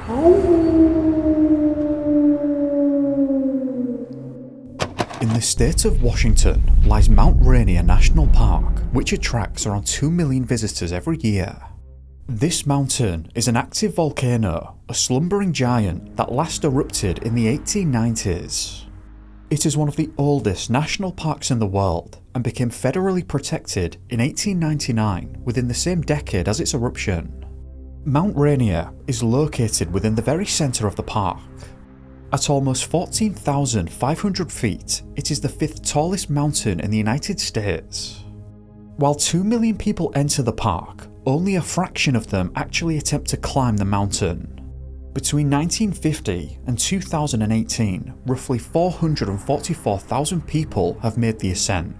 In the state of Washington lies Mount Rainier National Park, which attracts around 2 million visitors every year. This mountain is an active volcano, a slumbering giant that last erupted in the 1890s. It is one of the oldest national parks in the world and became federally protected in 1899, within the same decade as its eruption. Mount Rainier is located within the very centre of the park. At almost 14,500 feet, it is the 5th tallest mountain in the United States. While 2 million people enter the park, only a fraction of them actually attempt to climb the mountain. Between 1950 and 2018, roughly 444,000 people have made the ascent,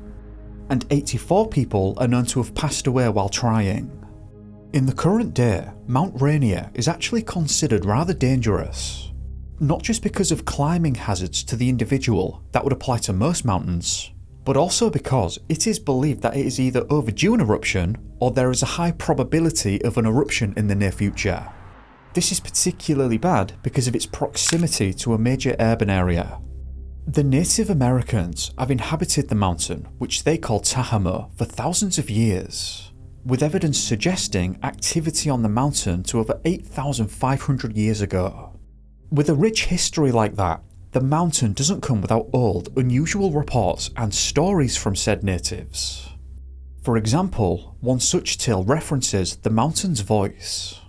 and 84 people are known to have passed away while trying. In the current day, Mount Rainier is actually considered rather dangerous, not just because of climbing hazards to the individual that would apply to most mountains, but also because it is believed that it is either overdue an eruption or there is a high probability of an eruption in the near future. This is particularly bad because of its proximity to a major urban area. The Native Americans have inhabited the mountain, which they call Tahamo, for thousands of years, with evidence suggesting activity on the mountain to over 8,500 years ago. With a rich history like that, the mountain doesn't come without old, unusual reports and stories from said natives. For example, one such tale references the mountain's voice.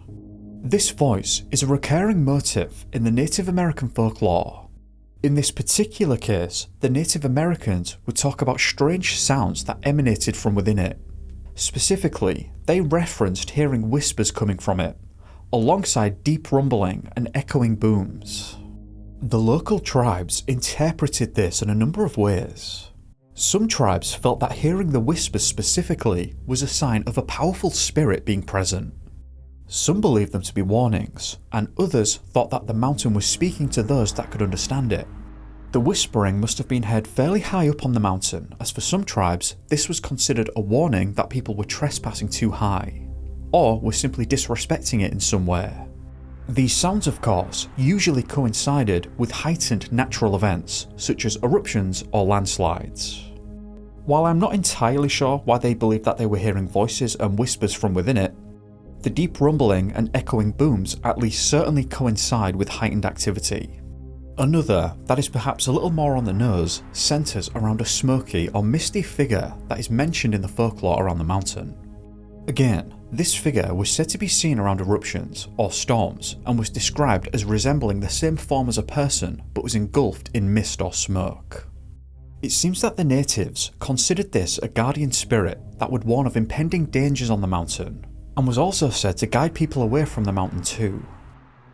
This voice is a recurring motif in the Native American folklore. In this particular case, the Native Americans would talk about strange sounds that emanated from within it. Specifically, they referenced hearing whispers coming from it, alongside deep rumbling and echoing booms. The local tribes interpreted this in a number of ways. Some tribes felt that hearing the whispers specifically was a sign of a powerful spirit being present. Some believed them to be warnings, and others thought that the mountain was speaking to those that could understand it. The whispering must have been heard fairly high up on the mountain, as for some tribes this was considered a warning that people were trespassing too high, or were simply disrespecting it in some way. These sounds, of course, usually coincided with heightened natural events, such as eruptions or landslides. While I'm not entirely sure why they believed that they were hearing voices and whispers from within it, the deep rumbling and echoing booms at least certainly coincide with heightened activity. Another, that is perhaps a little more on the nose, centres around a smoky or misty figure that is mentioned in the folklore around the mountain. Again, this figure was said to be seen around eruptions or storms and was described as resembling the same form as a person but was engulfed in mist or smoke. It seems that the natives considered this a guardian spirit that would warn of impending dangers on the mountain, and was also said to guide people away from the mountain too.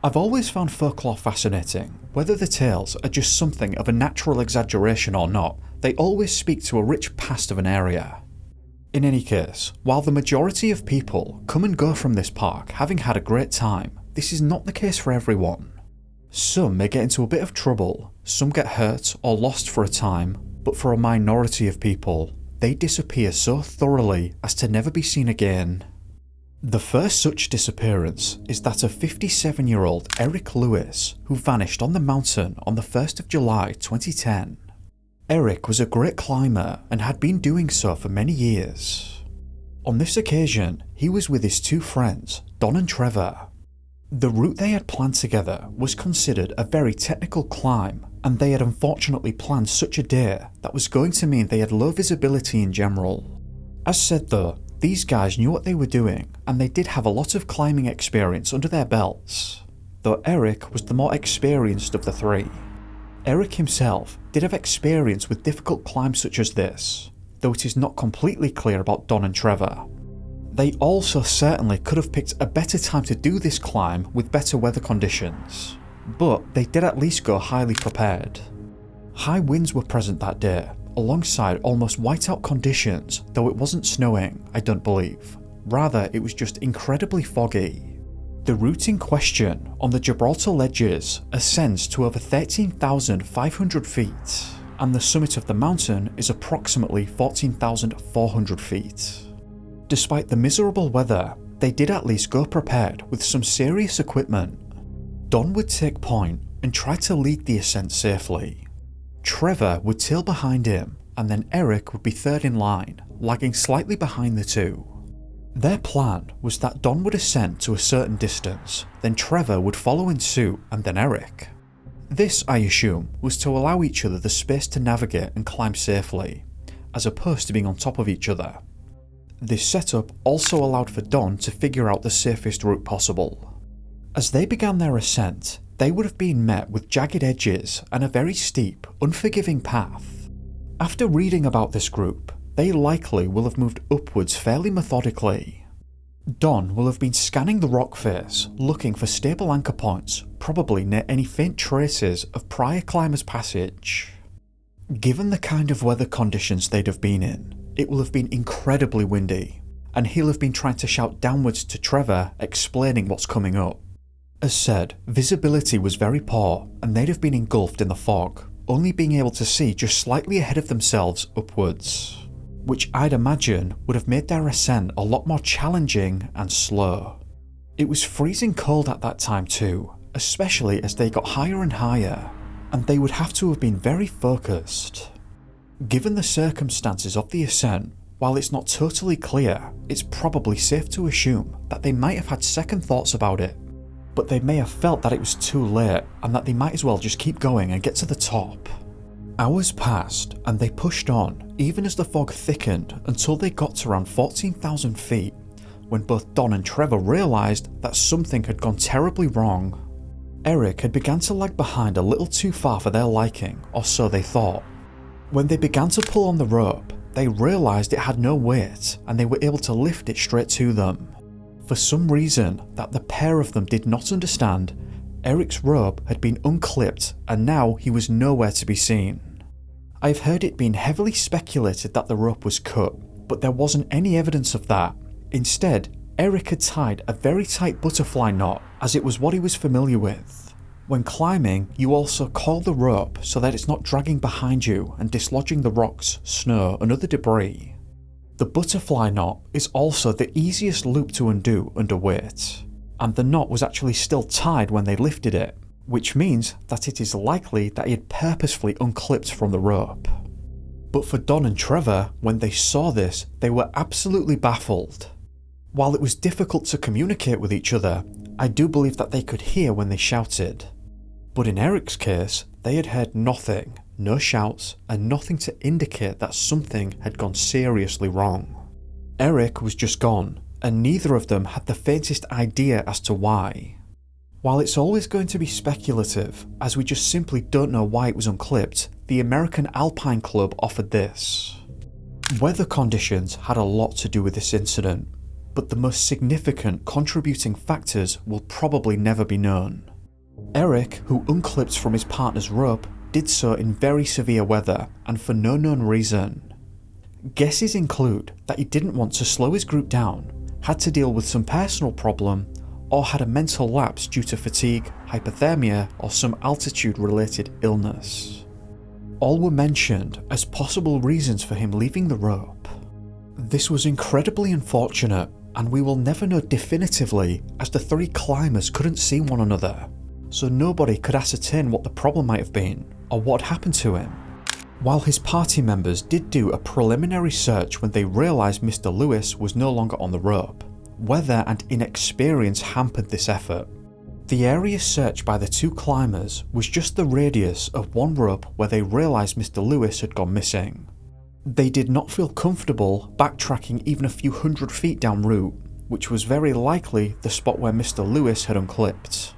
I've always found folklore fascinating. Whether the tales are just something of a natural exaggeration or not, they always speak to a rich past of an area. In any case, while the majority of people come and go from this park having had a great time, this is not the case for everyone. Some may get into a bit of trouble, some get hurt or lost for a time, but for a minority of people, they disappear so thoroughly as to never be seen again. The first such disappearance is that of 57-year-old Eric Lewis, who vanished on the mountain on the 1st of July 2010. Eric was a great climber and had been doing so for many years. On this occasion, he was with his two friends, Don and Trevor. The route they had planned together was considered a very technical climb, and they had unfortunately planned such a day that was going to mean they had low visibility in general. As said though, these guys knew what they were doing, and they did have a lot of climbing experience under their belts, though Eric was the more experienced of the three. Eric himself did have experience with difficult climbs such as this, though it is not completely clear about Don and Trevor. They also certainly could have picked a better time to do this climb with better weather conditions, but they did at least go highly prepared. High winds were present that day, alongside almost whiteout conditions, though it wasn't snowing, I don't believe. Rather, it was just incredibly foggy. The route in question on the Gibraltar Ledges ascends to over 13,500 feet, and the summit of the mountain is approximately 14,400 feet. Despite the miserable weather, they did at least go prepared with some serious equipment. Don would take point and try to lead the ascent safely. Trevor would tail behind him, and then Eric would be third in line, lagging slightly behind the two. Their plan was that Don would ascend to a certain distance, then Trevor would follow in suit, and then Eric. This, I assume, was to allow each other the space to navigate and climb safely, as opposed to being on top of each other. This setup also allowed for Don to figure out the safest route possible. As they began their ascent, they would have been met with jagged edges and a very steep, unforgiving path. After reading about this group, they likely will have moved upwards fairly methodically. Don will have been scanning the rock face, looking for stable anchor points, probably near any faint traces of prior climbers' passage. Given the kind of weather conditions they'd have been in, it will have been incredibly windy, and he'll have been trying to shout downwards to Trevor, explaining what's coming up. As said, visibility was very poor, and they'd have been engulfed in the fog, only being able to see just slightly ahead of themselves upwards, which I'd imagine would have made their ascent a lot more challenging and slow. It was freezing cold at that time too, especially as they got higher and higher, and they would have to have been very focused. Given the circumstances of the ascent, while it's not totally clear, it's probably safe to assume that they might have had second thoughts about it, but they may have felt that it was too late and that they might as well just keep going and get to the top. Hours passed and they pushed on, even as the fog thickened, until they got to around 14,000 feet, when both Don and Trevor realised that something had gone terribly wrong. Eric had begun to lag behind a little too far for their liking, or so they thought. When they began to pull on the rope, they realised it had no weight and they were able to lift it straight to them. For some reason that the pair of them did not understand, Eric's rope had been unclipped and now he was nowhere to be seen. I've heard it being heavily speculated that the rope was cut, but there wasn't any evidence of that. Instead, Eric had tied a very tight butterfly knot, as it was what he was familiar with. When climbing, you also coil the rope so that it's not dragging behind you and dislodging the rocks, snow and other debris. The butterfly knot is also the easiest loop to undo under weight, and the knot was actually still tied when they lifted it, which means that it is likely that he had purposefully unclipped from the rope. But for Don and Trevor, when they saw this, they were absolutely baffled. While it was difficult to communicate with each other, I do believe that they could hear when they shouted. But in Eric's case, they had heard nothing, no shouts, and nothing to indicate that something had gone seriously wrong. Eric was just gone, and neither of them had the faintest idea as to why. While it's always going to be speculative, as we just simply don't know why it was unclipped, the American Alpine Club offered this. Weather conditions had a lot to do with this incident, but the most significant contributing factors will probably never be known. Eric, who unclipped from his partner's rope, did so in very severe weather and for no known reason. Guesses include that he didn't want to slow his group down, had to deal with some personal problem, or had a mental lapse due to fatigue, hypothermia, or some altitude-related illness. All were mentioned as possible reasons for him leaving the rope. This was incredibly unfortunate, and we will never know definitively as the three climbers couldn't see one another, so nobody could ascertain what the problem might have been or what happened to him. While his party members did do a preliminary search when they realised Mr. Lewis was no longer on the rope, weather and inexperience hampered this effort. The area searched by the two climbers was just the radius of one rope where they realised Mr. Lewis had gone missing. They did not feel comfortable backtracking even a few hundred feet down route, which was very likely the spot where Mr. Lewis had unclipped.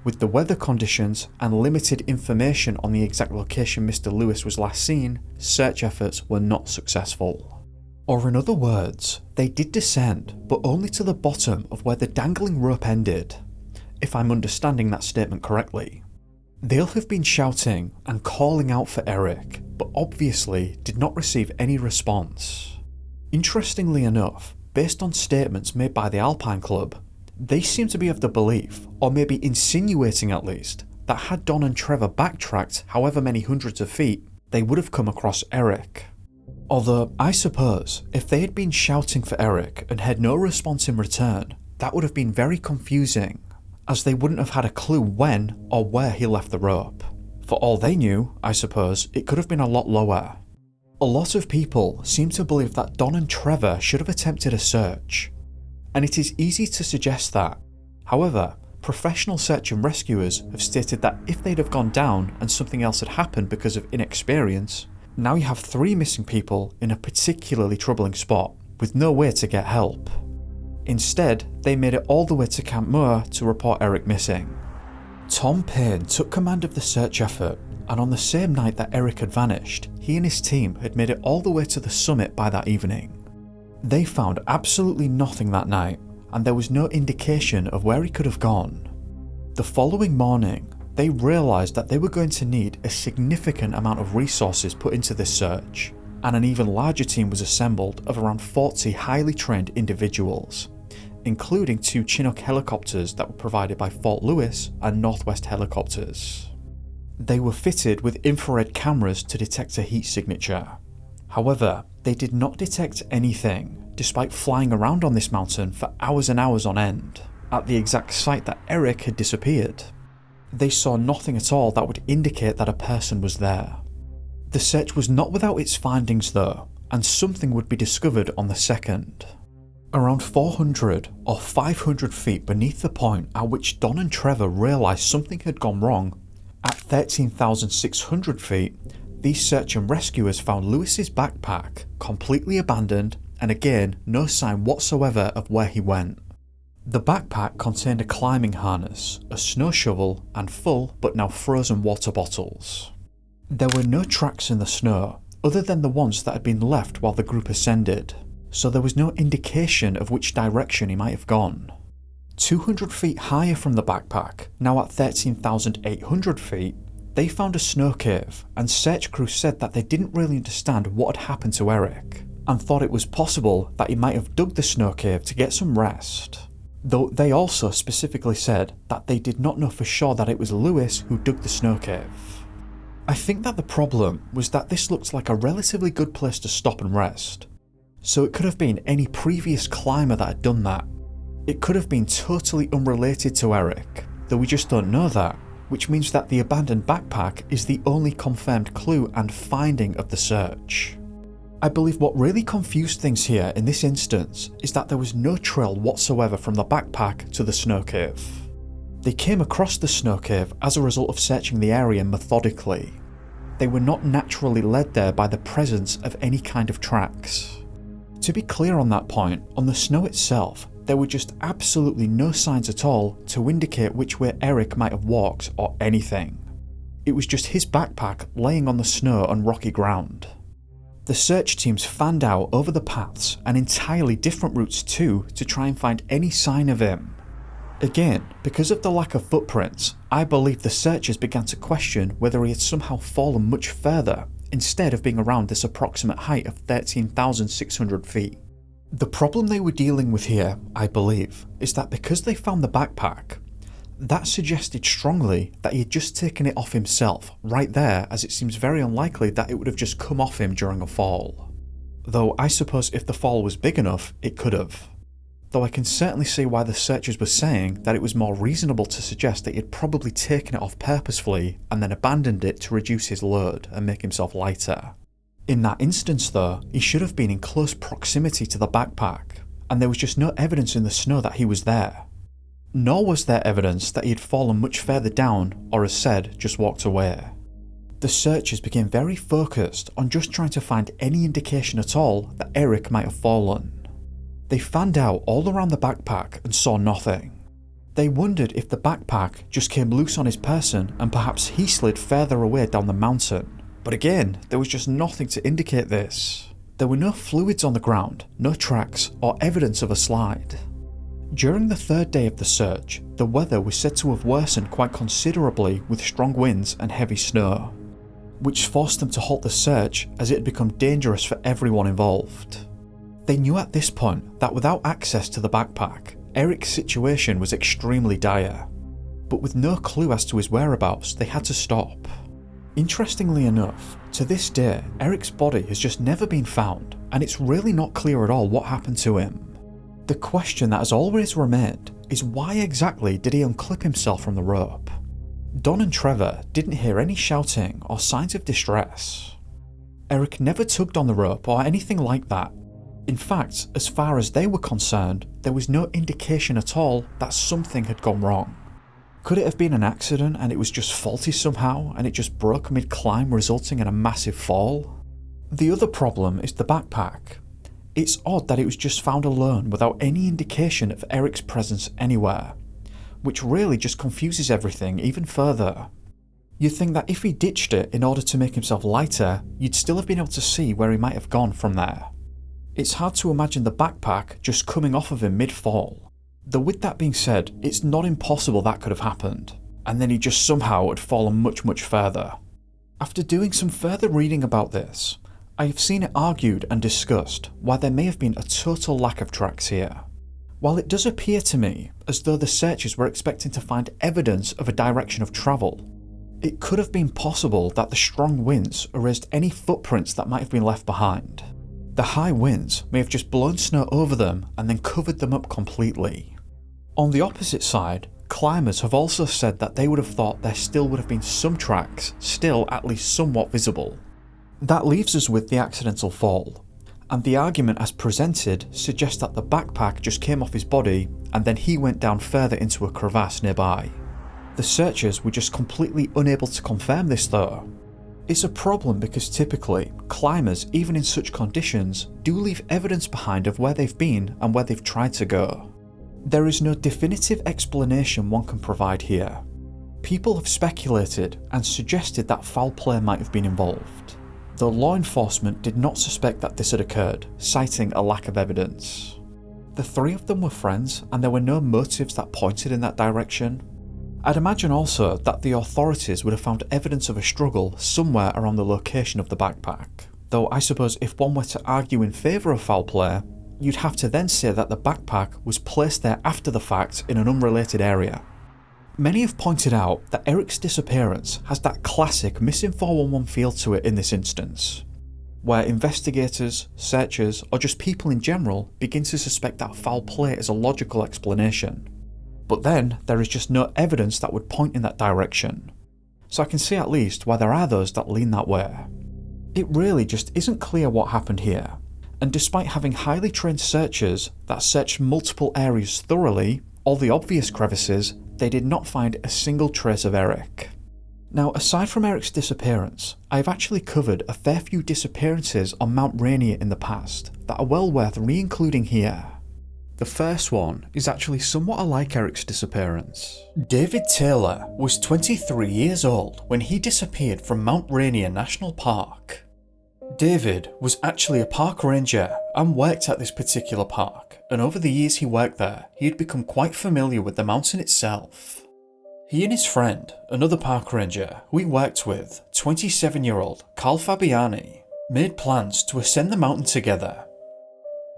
With the weather conditions and limited information on the exact location Mr. Lewis was last seen, search efforts were not successful. Or in other words, they did descend, but only to the bottom of where the dangling rope ended, if I'm understanding that statement correctly. They'll have been shouting and calling out for Eric, but obviously did not receive any response. Interestingly enough, based on statements made by the Alpine Club, they seem to be of the belief, or maybe insinuating at least, that had Don and Trevor backtracked however many hundreds of feet, they would have come across Eric. Although, I suppose, if they had been shouting for Eric and had no response in return, that would have been very confusing, as they wouldn't have had a clue when or where he left the rope. For all they knew, I suppose, it could have been a lot lower. A lot of people seem to believe that Don and Trevor should have attempted a search, and it is easy to suggest that. However, professional search and rescuers have stated that if they'd have gone down and something else had happened because of inexperience, now you have 3 missing people in a particularly troubling spot, with no way to get help. Instead, they made it all the way to Camp Moore to report Eric missing. Tom Payne took command of the search effort, and on the same night that Eric had vanished, he and his team had made it all the way to the summit by that evening. They found absolutely nothing that night, and there was no indication of where he could have gone. The following morning, they realised that they were going to need a significant amount of resources put into this search, and an even larger team was assembled of around 40 highly trained individuals, including 2 Chinook helicopters that were provided by Fort Lewis and Northwest Helicopters. They were fitted with infrared cameras to detect a heat signature. However, they did not detect anything, despite flying around on this mountain for hours and hours on end, at the exact site that Eric had disappeared. They saw nothing at all that would indicate that a person was there. The search was not without its findings though, and something would be discovered on the 2nd. Around 400 or 500 feet beneath the point at which Don and Trevor realised something had gone wrong, at 13,600 feet, these search and rescuers found Lewis's backpack completely abandoned, and again no sign whatsoever of where he went. The backpack contained a climbing harness, a snow shovel, and full but now frozen water bottles. There were no tracks in the snow, other than the ones that had been left while the group ascended, so there was no indication of which direction he might have gone. 200 feet higher from the backpack, now at 13,800 feet, they found a snow cave, and search crew said that they didn't really understand what had happened to Eric, and thought it was possible that he might have dug the snow cave to get some rest. Though they also specifically said that they did not know for sure that it was Lewis who dug the snow cave. I think that the problem was that this looked like a relatively good place to stop and rest, so it could have been any previous climber that had done that. It could have been totally unrelated to Eric, though we just don't know that, which means that the abandoned backpack is the only confirmed clue and finding of the search. I believe what really confused things here in this instance is that there was no trail whatsoever from the backpack to the snow cave. They came across the snow cave as a result of searching the area methodically. They were not naturally led there by the presence of any kind of tracks. To be clear on that point, on the snow itself, there were just absolutely no signs at all to indicate which way Eric might have walked or anything. It was just his backpack laying on the snow and rocky ground. The search teams fanned out over the paths and entirely different routes too to try and find any sign of him. Again, because of the lack of footprints, I believe the searchers began to question whether he had somehow fallen much further instead of being around this approximate height of 13,600 feet. The problem they were dealing with here, I believe, is that because they found the backpack, that suggested strongly that he had just taken it off himself right there, as it seems very unlikely that it would have just come off him during a fall. Though I suppose if the fall was big enough, it could have. Though I can certainly see why the searchers were saying that it was more reasonable to suggest that he had probably taken it off purposefully and then abandoned it to reduce his load and make himself lighter. In that instance though, he should have been in close proximity to the backpack, and there was just no evidence in the snow that he was there. Nor was there evidence that he had fallen much further down or, as said, just walked away. The searchers became very focused on just trying to find any indication at all that Eric might have fallen. They fanned out all around the backpack and saw nothing. They wondered if the backpack just came loose on his person and perhaps he slid further away down the mountain. But again, there was just nothing to indicate this. There were no fluids on the ground, no tracks or evidence of a slide. During the 3rd day of the search, the weather was said to have worsened quite considerably with strong winds and heavy snow, which forced them to halt the search as it had become dangerous for everyone involved. They knew at this point that without access to the backpack, Eric's situation was extremely dire, but with no clue as to his whereabouts, they had to stop. Interestingly enough, to this day, Eric's body has just never been found, and it's really not clear at all what happened to him. The question that has always remained is why exactly did he unclip himself from the rope? Don and Trevor didn't hear any shouting or signs of distress. Eric never tugged on the rope or anything like that. In fact, as far as they were concerned, there was no indication at all that something had gone wrong. Could it have been an accident and it was just faulty somehow and it just broke mid-climb, resulting in a massive fall? The other problem is the backpack. It's odd that it was just found alone without any indication of Eric's presence anywhere, which really just confuses everything even further. You'd think that if he ditched it in order to make himself lighter, you'd still have been able to see where he might have gone from there. It's hard to imagine the backpack just coming off of him mid-fall. Though with that being said, it's not impossible that could have happened, and then he just somehow had fallen much further. After doing some further reading about this, I have seen it argued and discussed why there may have been a total lack of tracks here. While it does appear to me as though the searchers were expecting to find evidence of a direction of travel, it could have been possible that the strong winds erased any footprints that might have been left behind. The high winds may have just blown snow over them and then covered them up completely. On the opposite side, climbers have also said that they would have thought there still would have been some tracks still at least somewhat visible. That leaves us with the accidental fall, and the argument as presented suggests that the backpack just came off his body and then he went down further into a crevasse nearby. The searchers were just completely unable to confirm this though. It's a problem because typically, climbers even in such conditions do leave evidence behind of where they've been and where they've tried to go. There is no definitive explanation one can provide here. People have speculated and suggested that foul play might have been involved, though law enforcement did not suspect that this had occurred, citing a lack of evidence. The three of them were friends and there were no motives that pointed in that direction. I'd imagine also that the authorities would have found evidence of a struggle somewhere around the location of the backpack, though I suppose if one were to argue in favour of foul play, you'd have to then say that the backpack was placed there after the fact in an unrelated area. Many have pointed out that Eric's disappearance has that classic missing 411 feel to it in this instance, where investigators, searchers, or just people in general begin to suspect that foul play is a logical explanation. But then there is just no evidence that would point in that direction, so I can see at least why there are those that lean that way. It really just isn't clear what happened here, and despite having highly trained searchers that searched multiple areas thoroughly, all the obvious crevices, they did not find a single trace of Eric. Now, aside from Eric's disappearance, I have actually covered a fair few disappearances on Mount Rainier in the past that are well worth re-including here. The first one is actually somewhat alike Eric's disappearance. David Taylor was 23 years old when he disappeared from Mount Rainier National Park. David was actually a park ranger and worked at this particular park, and over the years he worked there, he had become quite familiar with the mountain itself. He and his friend, another park ranger who he worked with, 27-year-old Carl Fabiani, made plans to ascend the mountain together.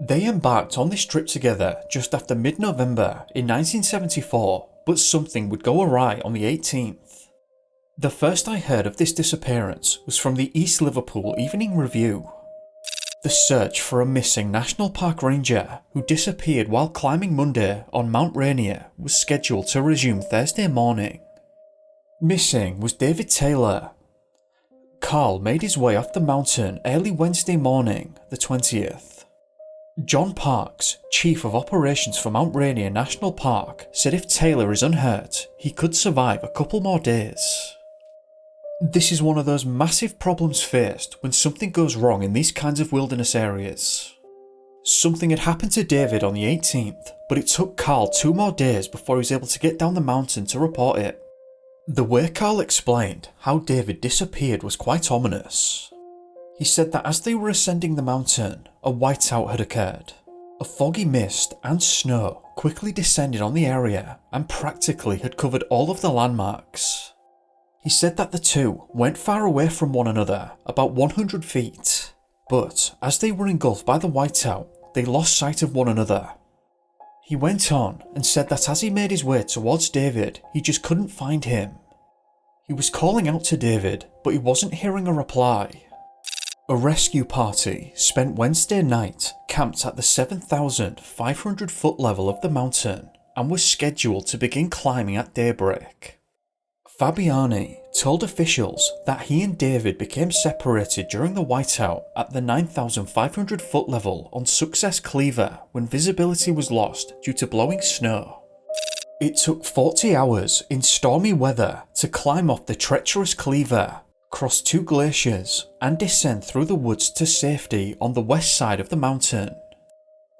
They embarked on this trip together just after mid-November in 1974, but something would go awry on the 18th. The first I heard of this disappearance was from the East Liverpool Evening Review. The search for a missing National Park ranger who disappeared while climbing Monday on Mount Rainier was scheduled to resume Thursday morning. Missing was David Taylor. Carl made his way off the mountain early Wednesday morning, the 20th. John Parks, Chief of Operations for Mount Rainier National Park, said if Taylor is unhurt, he could survive a couple more days. This is one of those massive problems faced when something goes wrong in these kinds of wilderness areas. Something had happened to David on the 18th, but it took Carl 2 more days before he was able to get down the mountain to report it. The way Carl explained how David disappeared was quite ominous. He said that as they were ascending the mountain, a whiteout had occurred. A foggy mist and snow quickly descended on the area and practically had covered all of the landmarks. He said that the two went far away from one another, about 100 feet, but as they were engulfed by the whiteout, they lost sight of one another. He went on and said that as he made his way towards David, he just couldn't find him. He was calling out to David, but he wasn't hearing a reply. A rescue party spent Wednesday night camped at the 7,500 foot level of the mountain, and was scheduled to begin climbing at daybreak. Fabiani told officials that he and David became separated during the whiteout at the 9,500 foot level on Success Cleaver when visibility was lost due to blowing snow. It took 40 hours in stormy weather to climb off the treacherous Cleaver, cross 2 glaciers, and descend through the woods to safety on the west side of the mountain.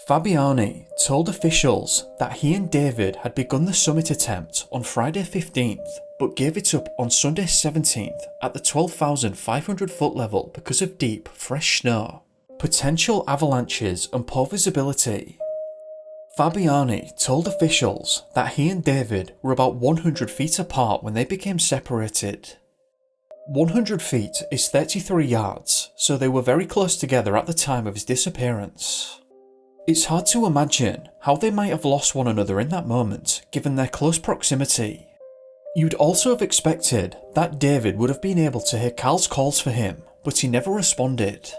Fabiani told officials that he and David had begun the summit attempt on Friday 15th, but gave it up on Sunday 17th at the 12,500 foot level because of deep, fresh snow, potential avalanches and poor visibility. Fabiani told officials that he and David were about 100 feet apart when they became separated. 100 feet is 33 yards, so they were very close together at the time of his disappearance. It's hard to imagine how they might have lost one another in that moment, given their close proximity. You'd also have expected that David would have been able to hear Carl's calls for him, but he never responded.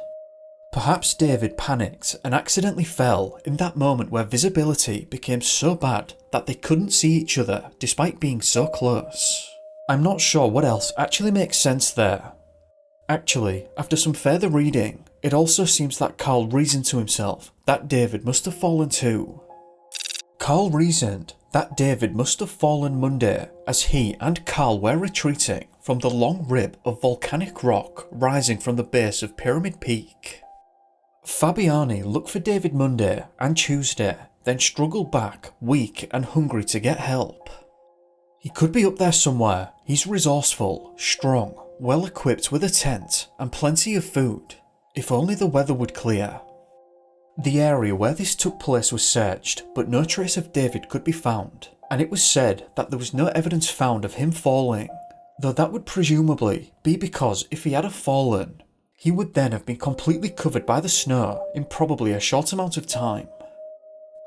Perhaps David panicked and accidentally fell in that moment where visibility became so bad that they couldn't see each other despite being so close. I'm not sure what else actually makes sense there. Actually, after some further reading, it also seems that Carl reasoned to himself that David must have fallen too. Carl reasoned that David must have fallen Monday as he and Carl were retreating from the long rib of volcanic rock rising from the base of Pyramid Peak. Fabiani looked for David Monday and Tuesday, then struggled back, weak and hungry to get help. He could be up there somewhere. He's resourceful, strong, well equipped with a tent and plenty of food, if only the weather would clear. The area where this took place was searched, but no trace of David could be found, and it was said that there was no evidence found of him falling, though that would presumably be because if he had have fallen, he would then have been completely covered by the snow in probably a short amount of time.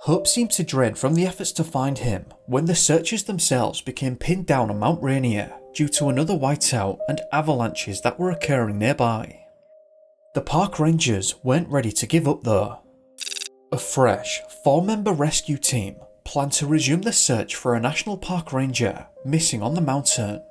Hope seemed to drain from the efforts to find him when the searchers themselves became pinned down on Mount Rainier due to another whiteout and avalanches that were occurring nearby. The park rangers weren't ready to give up though. A fresh 4-member rescue team planned to resume the search for a national park ranger missing on the mountain.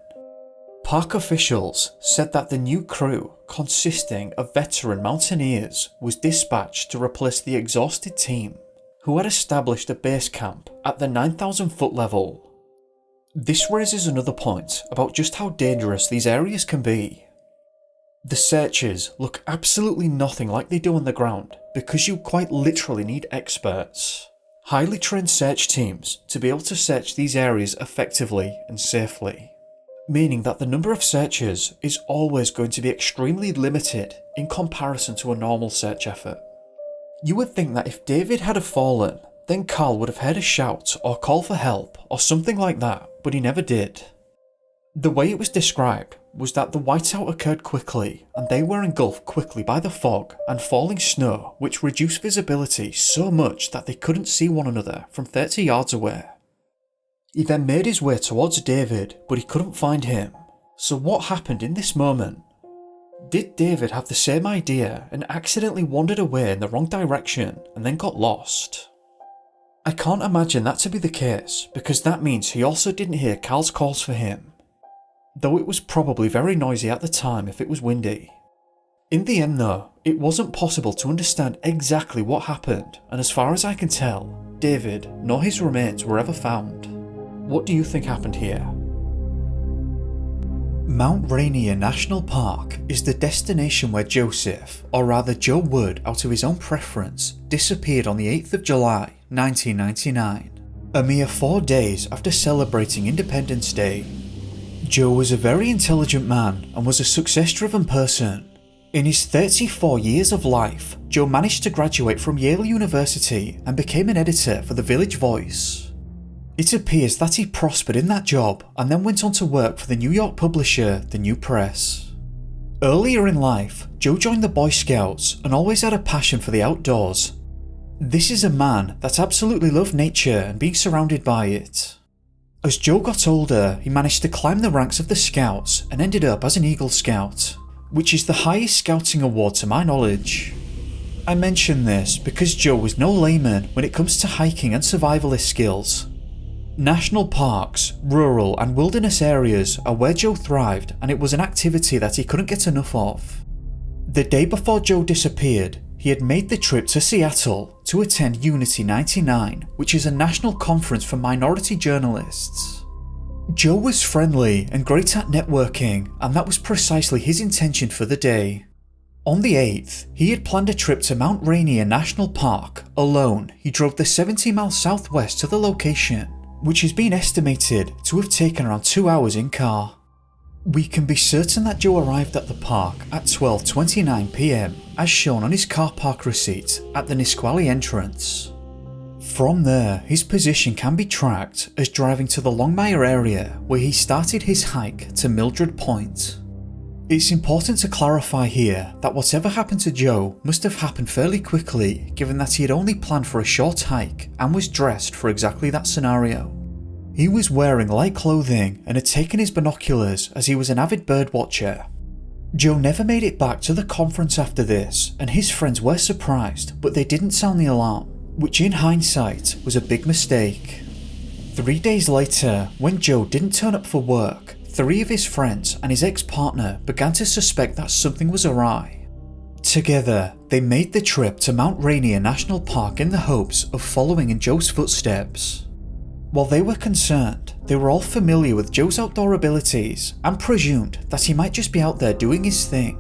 Park officials said that the new crew, consisting of veteran mountaineers, was dispatched to replace the exhausted team, who had established a base camp at the 9,000 foot level. This raises another point about just how dangerous these areas can be. The searches look absolutely nothing like they do on the ground because you quite literally need experts, highly trained search teams to be able to search these areas effectively and safely, meaning that the number of searchers is always going to be extremely limited in comparison to a normal search effort. You would think that if David had have fallen, then Carl would have heard a shout or call for help or something like that, but he never did. The way it was described was that the whiteout occurred quickly and they were engulfed quickly by the fog and falling snow, which reduced visibility so much that they couldn't see one another from 30 yards away. He then made his way towards David, but he couldn't find him. So what happened in this moment? Did David have the same idea and accidentally wandered away in the wrong direction and then got lost? I can't imagine that to be the case because that means he also didn't hear Carl's calls for him, though it was probably very noisy at the time if it was windy. In the end though, it wasn't possible to understand exactly what happened, and as far as I can tell, David nor his remains were ever found. What do you think happened here? Mount Rainier National Park is the destination where Joseph, or rather Joe Wood out of his own preference, disappeared on the 8th of July 1999, a mere 4 days after celebrating Independence Day. Joe was a very intelligent man and was a success-driven person. In his 34 years of life, Joe managed to graduate from Yale University and became an editor for the Village Voice. It appears that he prospered in that job and then went on to work for the New York publisher, The New Press. Earlier in life, Joe joined the Boy Scouts and always had a passion for the outdoors. This is a man that absolutely loved nature and being surrounded by it. As Joe got older, he managed to climb the ranks of the Scouts and ended up as an Eagle Scout, which is the highest scouting award to my knowledge. I mention this because Joe was no layman when it comes to hiking and survivalist skills. National parks, rural and wilderness areas are where Joe thrived, and it was an activity that he couldn't get enough of. The day before Joe disappeared, he had made the trip to Seattle to attend Unity 99, which is a national conference for minority journalists. Joe was friendly and great at networking, and that was precisely his intention for the day. On the 8th, he had planned a trip to Mount Rainier National Park. Alone, he drove the 70 miles southwest to the location, which has been estimated to have taken around 2 hours in car. We can be certain that Joe arrived at the park at 12:29 PM, as shown on his car park receipt at the Nisqually entrance. From there, his position can be tracked as driving to the Longmire area, where he started his hike to Mildred Point. It's important to clarify here that whatever happened to Joe must have happened fairly quickly, given that he had only planned for a short hike and was dressed for exactly that scenario. He was wearing light clothing and had taken his binoculars as he was an avid birdwatcher. Joe never made it back to the conference after this, and his friends were surprised, but they didn't sound the alarm, which in hindsight was a big mistake. 3 days later, when Joe didn't turn up for work, 3 of his friends and his ex-partner began to suspect that something was awry. Together, they made the trip to Mount Rainier National Park in the hopes of following in Joe's footsteps. While they were concerned, they were all familiar with Joe's outdoor abilities and presumed that he might just be out there doing his thing.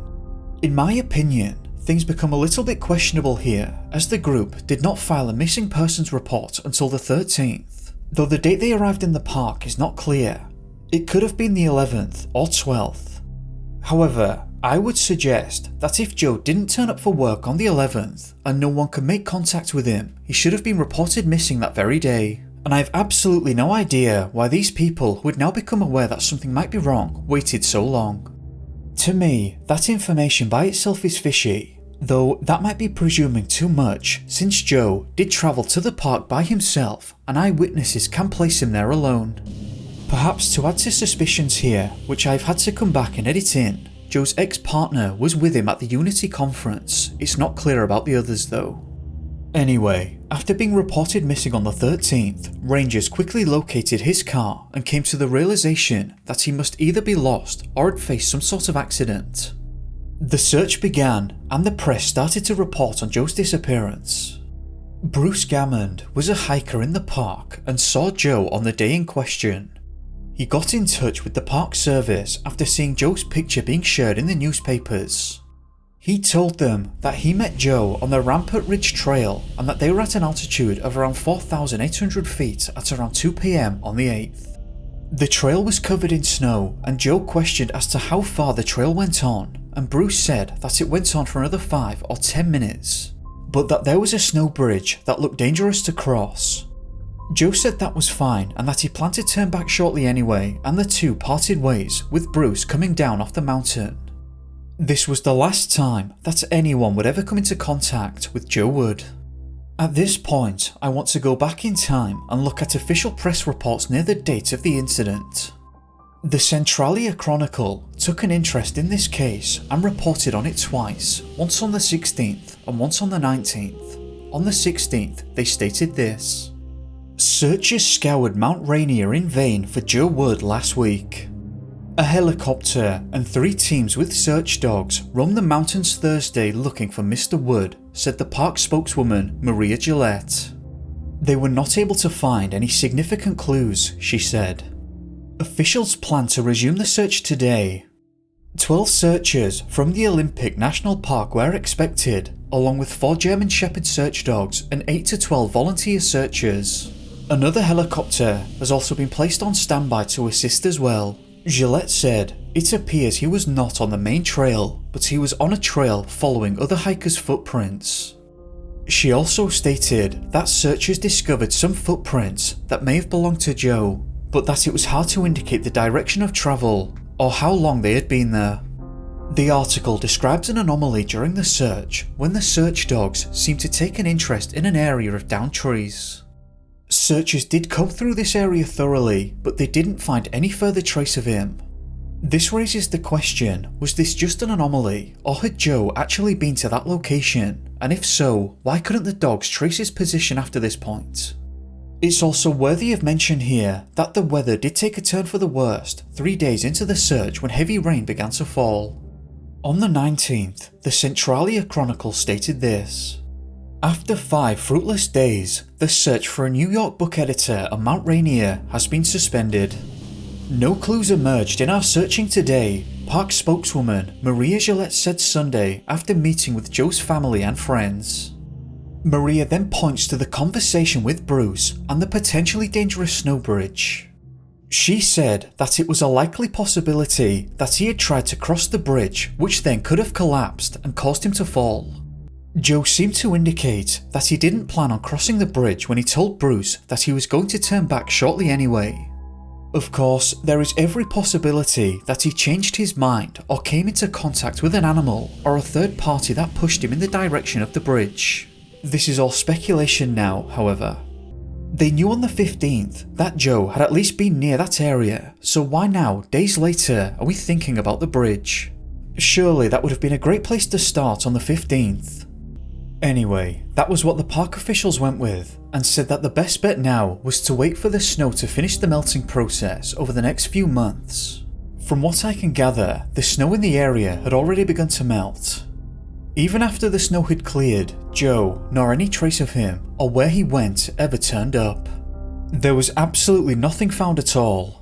In my opinion, things become a little bit questionable here, as the group did not file a missing persons report until the 13th, though the date they arrived in the park is not clear. It could have been the 11th or 12th. However, I would suggest that if Joe didn't turn up for work on the 11th and no one could make contact with him, he should have been reported missing that very day. And I have absolutely no idea why these people who had now become aware that something might be wrong waited so long. To me, that information by itself is fishy, though that might be presuming too much since Joe did travel to the park by himself and eyewitnesses can place him there alone. Perhaps to add to suspicions here, which I've had to come back and edit in, Joe's ex-partner was with him at the Unity conference. It's not clear about the others though. Anyway, after being reported missing on the 13th, Rangers quickly located his car and came to the realization that he must either be lost or had faced some sort of accident. The search began and the press started to report on Joe's disappearance. Bruce Gammond was a hiker in the park and saw Joe on the day in question. He got in touch with the park service after seeing Joe's picture being shared in the newspapers. He told them that he met Joe on the Rampart Ridge Trail and that they were at an altitude of around 4,800 feet at around 2 PM on the 8th. The trail was covered in snow and Joe questioned as to how far the trail went on, and Bruce said that it went on for another 5 or 10 minutes, but that there was a snow bridge that looked dangerous to cross. Joe said that was fine and that he planned to turn back shortly anyway, and the two parted ways with Bruce coming down off the mountain. This was the last time that anyone would ever come into contact with Joe Wood. At this point, I want to go back in time and look at official press reports near the date of the incident. The Centralia Chronicle took an interest in this case and reported on it twice, once on the 16th and once on the 19th. On the 16th, they stated this: "Searchers scoured Mount Rainier in vain for Joe Wood last week. A helicopter and 3 teams with search dogs roamed the mountains Thursday looking for Mr. Wood," said the park spokeswoman Maria Gillette. "They were not able to find any significant clues," she said. Officials plan to resume the search today. 12 searchers from the Olympic National Park were expected, along with 4 German Shepherd search dogs and 8 to 12 volunteer searchers. Another helicopter has also been placed on standby to assist as well. Gillette said, "It appears he was not on the main trail, but he was on a trail following other hikers' footprints." She also stated that searchers discovered some footprints that may have belonged to Joe, but that it was hard to indicate the direction of travel or how long they had been there. The article describes an anomaly during the search when the search dogs seemed to take an interest in an area of downed trees. Searchers did comb through this area thoroughly, but they didn't find any further trace of him. This raises the question, was this just an anomaly, or had Joe actually been to that location, and if so, why couldn't the dogs trace his position after this point? It's also worthy of mention here that the weather did take a turn for the worst 3 days into the search when heavy rain began to fall. On the 19th, the Centralia Chronicle stated this: "After 5 fruitless days, the search for a New York book editor on Mount Rainier has been suspended. No clues emerged in our searching today," park spokeswoman Maria Gillette said Sunday after meeting with Joe's family and friends. Maria then points to the conversation with Bruce and the potentially dangerous snow bridge. She said that it was a likely possibility that he had tried to cross the bridge, which then could have collapsed and caused him to fall. Joe seemed to indicate that he didn't plan on crossing the bridge when he told Bruce that he was going to turn back shortly anyway. Of course, there is every possibility that he changed his mind or came into contact with an animal or a third party that pushed him in the direction of the bridge. This is all speculation now, however. They knew on the 15th that Joe had at least been near that area, so why now, days later, are we thinking about the bridge? Surely that would have been a great place to start on the 15th. Anyway, that was what the park officials went with, and said that the best bet now was to wait for the snow to finish the melting process over the next few months. From what I can gather, the snow in the area had already begun to melt. Even after the snow had cleared, Joe, nor any trace of him, or where he went, ever turned up. There was absolutely nothing found at all.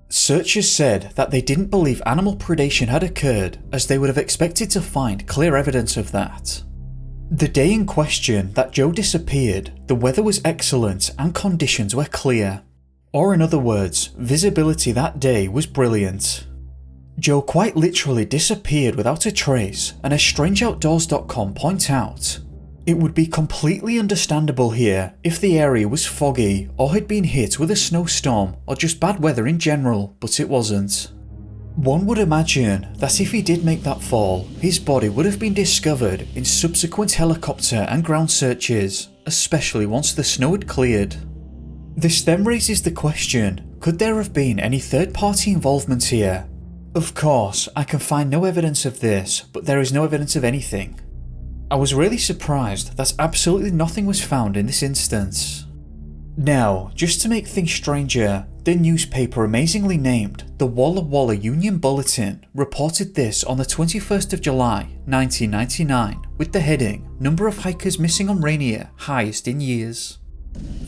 Searchers said that they didn't believe animal predation had occurred, as they would have expected to find clear evidence of that. The day in question that Joe disappeared, the weather was excellent and conditions were clear. Or in other words, visibility that day was brilliant. Joe quite literally disappeared without a trace, and as strangeoutdoors.com point out, it would be completely understandable here if the area was foggy or had been hit with a snowstorm or just bad weather in general, but it wasn't. One would imagine that if he did make that fall, his body would have been discovered in subsequent helicopter and ground searches, especially once the snow had cleared. This then raises the question, could there have been any third-party involvement here? Of course, I can find no evidence of this, but there is no evidence of anything. I was really surprised that absolutely nothing was found in this instance. Now, just to make things stranger, the newspaper amazingly named the Walla Walla Union Bulletin reported this on the 21st of July, 1999, with the heading, "Number of hikers missing on Rainier, highest in years."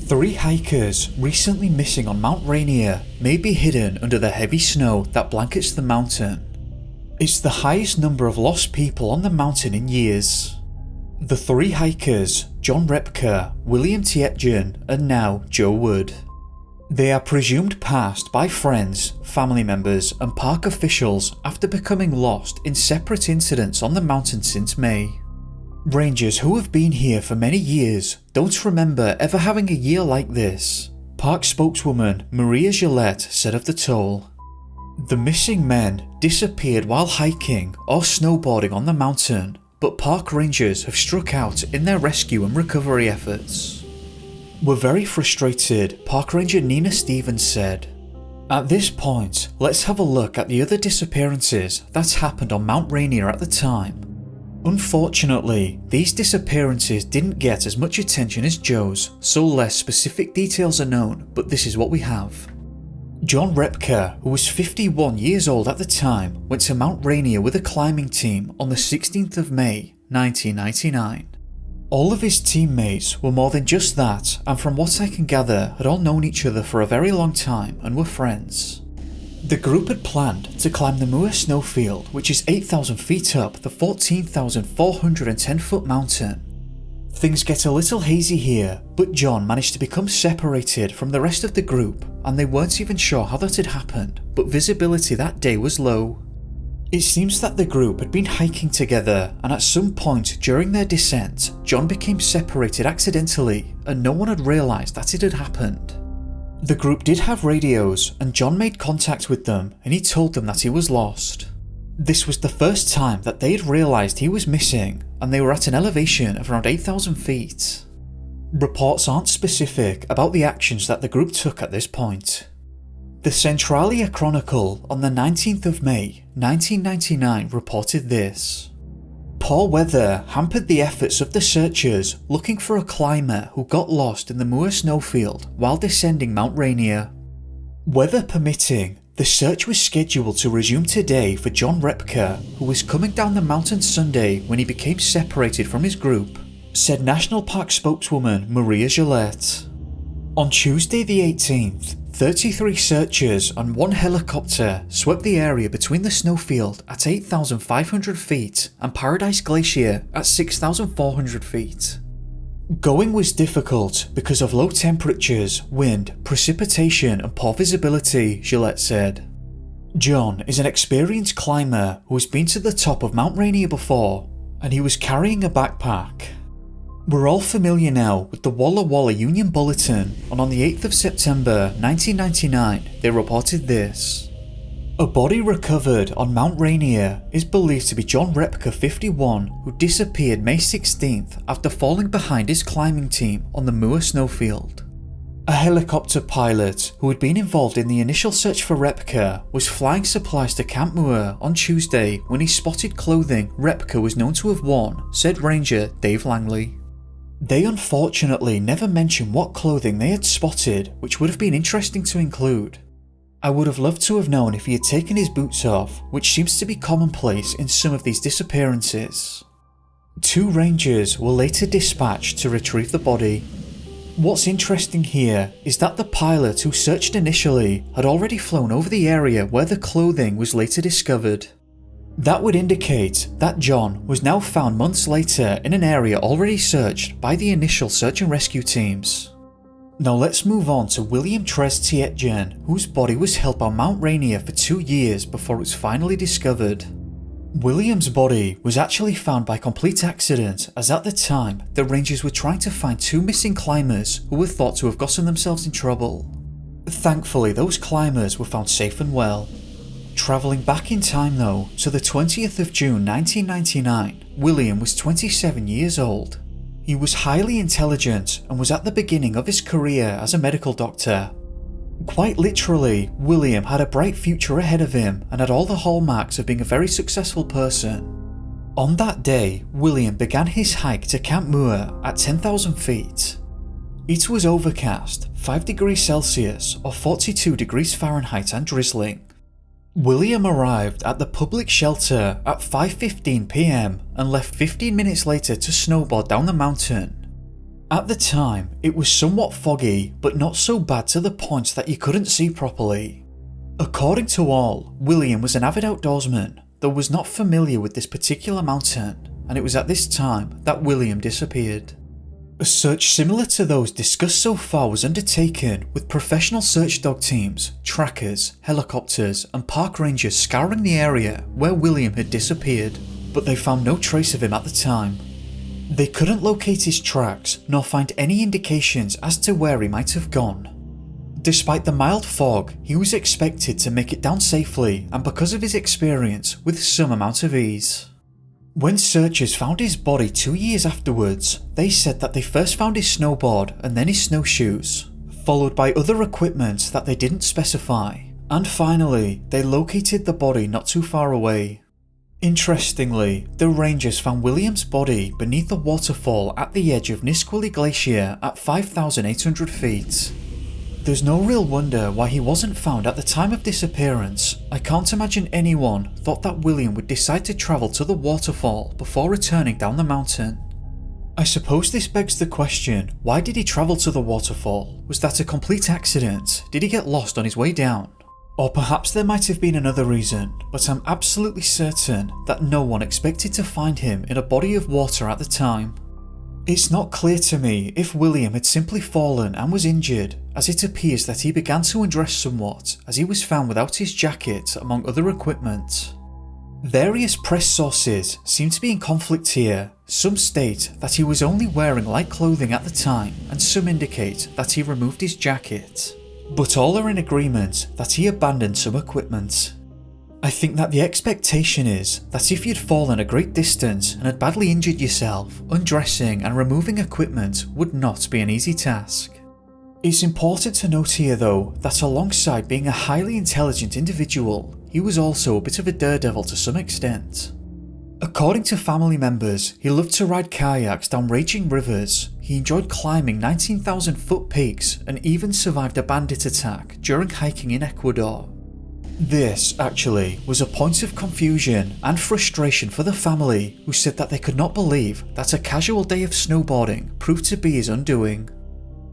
3 hikers recently missing on Mount Rainier may be hidden under the heavy snow that blankets the mountain. It's the highest number of lost people on the mountain in years. The 3 hikers, John Repka, William Tietjen, and now Joe Wood. They are presumed passed by friends, family members, and park officials after becoming lost in separate incidents on the mountain since May. Rangers who have been here for many years don't remember ever having a year like this, park spokeswoman Maria Gillette said of the toll. The missing men disappeared while hiking or snowboarding on the mountain, but park rangers have struck out in their rescue and recovery efforts. "We're very frustrated," park ranger Nina Stevens said. "At this point, let's have a look at the other disappearances that happened on Mount Rainier at the time. Unfortunately, these disappearances didn't get as much attention as Joe's, so less specific details are known, but this is what we have. John Repka, who was 51 years old at the time, went to Mount Rainier with a climbing team on the 16th of May, 1999. All of his teammates were more than just that, and from what I can gather, had all known each other for a very long time and were friends. The group had planned to climb the Muir snowfield, which is 8,000 feet up the 14,410 foot mountain. Things get a little hazy here, but John managed to become separated from the rest of the group, and they weren't even sure how that had happened, but visibility that day was low. It seems that the group had been hiking together, and at some point during their descent, John became separated accidentally, and no one had realised that it had happened. The group did have radios, and John made contact with them, and he told them that he was lost. This was the first time that they had realised he was missing, and they were at an elevation of around 8,000 feet. Reports aren't specific about the actions that the group took at this point. The Centralia Chronicle on the 19th of May, 1999 reported this. poor weather hampered the efforts of the searchers looking for a climber who got lost in the Moor snowfield while descending Mount Rainier. Weather permitting, the search was scheduled to resume today for John Repka, who was coming down the mountain Sunday when he became separated from his group, said National Park spokeswoman Maria Gillette. On Tuesday the 18th, 33 searchers and one helicopter swept the area between the snowfield at 8,500 feet and Paradise Glacier at 6,400 feet. Going was difficult because of low temperatures, wind, precipitation and poor visibility, Gillette said. John is an experienced climber who has been to the top of Mount Rainier before, and he was carrying a backpack. We're all familiar now with the Walla Walla Union Bulletin, and on the 8th of September 1999 they reported this. A body recovered on Mount Rainier is believed to be John Repka 51, who disappeared May 16th after falling behind his climbing team on the Moor snowfield. A helicopter pilot who had been involved in the initial search for Repka was flying supplies to Camp Moor on Tuesday when he spotted clothing Repka was known to have worn, said Ranger Dave Langley. They unfortunately never mentioned what clothing they had spotted, which would have been interesting to include. I would have loved to have known if he had taken his boots off, which seems to be commonplace in some of these disappearances. 2 rangers were later dispatched to retrieve the body. What's interesting here is that the pilot who searched initially had already flown over the area where the clothing was later discovered. That would indicate that John was now found months later in an area already searched by the initial search and rescue teams. Now let's move on to William Tres Tietjen, whose body was held on Mount Rainier for 2 years before it was finally discovered. William's body was actually found by complete accident, as at the time the rangers were trying to find 2 missing climbers who were thought to have gotten themselves in trouble. Thankfully those climbers were found safe and well. Travelling back in time though, to the 20th of June 1999, William was 27 years old. He was highly intelligent and was at the beginning of his career as a medical doctor. Quite literally, William had a bright future ahead of him and had all the hallmarks of being a very successful person. On that day, William began his hike to Camp Moor at 10,000 feet. It was overcast, 5 degrees Celsius or 42 degrees Fahrenheit and drizzling. William arrived at the public shelter at 5:15 PM and left 15 minutes later to snowboard down the mountain. At the time, it was somewhat foggy, but not so bad to the point that you couldn't see properly. According to all, William was an avid outdoorsman, though was not familiar with this particular mountain, and it was at this time that William disappeared. A search similar to those discussed so far was undertaken, with professional search dog teams, trackers, helicopters and park rangers scouring the area where William had disappeared, but they found no trace of him at the time. They couldn't locate his tracks nor find any indications as to where he might have gone. Despite the mild fog, he was expected to make it down safely and because of his experience with some amount of ease. When searchers found his body 2 years afterwards, they said that they first found his snowboard and then his snowshoes, followed by other equipment that they didn't specify, and finally, they located the body not too far away. Interestingly, the rangers found William's body beneath the waterfall at the edge of Nisqually Glacier at 5,800 feet. There's no real wonder why he wasn't found at the time of disappearance. I can't imagine anyone thought that William would decide to travel to the waterfall before returning down the mountain. I suppose this begs the question, why did he travel to the waterfall? Was that a complete accident? Did he get lost on his way down? Or perhaps there might have been another reason, but I'm absolutely certain that no one expected to find him in a body of water at the time. It's not clear to me if William had simply fallen and was injured, as it appears that he began to undress somewhat as he was found without his jacket among other equipment. Various press sources seem to be in conflict here. Some state that he was only wearing light clothing at the time, and some indicate that he removed his jacket. But all are in agreement that he abandoned some equipment. I think that the expectation is that if you'd fallen a great distance and had badly injured yourself, undressing and removing equipment would not be an easy task. It's important to note here though that alongside being a highly intelligent individual, he was also a bit of a daredevil to some extent. According to family members, he loved to ride kayaks down raging rivers, he enjoyed climbing 19,000-foot peaks, and even survived a bandit attack during hiking in Ecuador. This, actually, was a point of confusion and frustration for the family, who said that they could not believe that a casual day of snowboarding proved to be his undoing.